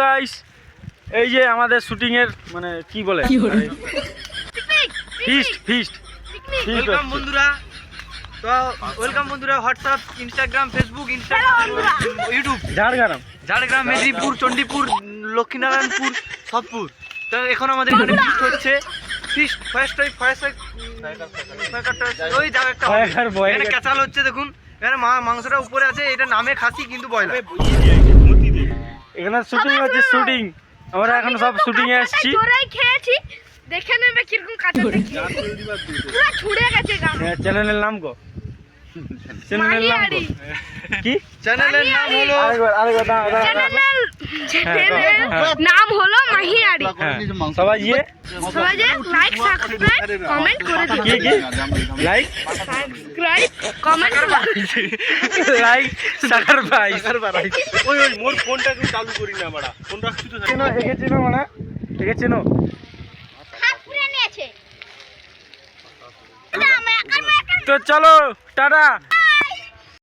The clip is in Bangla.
গাইস এই যে আমাদের শুটিং এর মানে কি বলে ফিস্ট ওয়েলকাম বন্ধুরা। তো ওয়েলকাম বন্ধুরা, WhatsApp, Instagram, Facebook, YouTube, Jhargram, Medinipur, Chandipur, Lakshminarayanpur, সবপুর। তো এখন আমাদের এখানে ফিস্ট হচ্ছে। ফিস্ট ওই যাও একটা এখানে ক্যাচাল হচ্ছে। দেখুন এখানে মাংসটা উপরে আছে, এটা নামে খাসি কিন্তু বয়লার। এখানে শুটিং হচ্ছে শুটিং। আমরা এখন সব শুটিং এ আসছি। জোরাই খেয়েছি, দেখে নেবে কিরকম কাঁচা দেখি পুরো ছুড়ে গেছে গা। চ্যানেলের নাম কো? চ্যানেলের নাম কো? কি চ্যানেলের নাম হলো আরেকবার চ্যানেলের নাম হলো মাহিয়াড়ি। সবাই যে লাইক সাবস্ক্রাইব কমেন্ট করে দিন। কি লাইক সাবস্ক্রাইব কমেন্ট করে লাইক সাকার ভাই ওই মোর ফোনটা একটু চালু করি না মারা ফোন রাখছি তো চেনো একে চেনো মানে একে চেনো হাত পুরে নিয়েছে। তো চলো টাটা।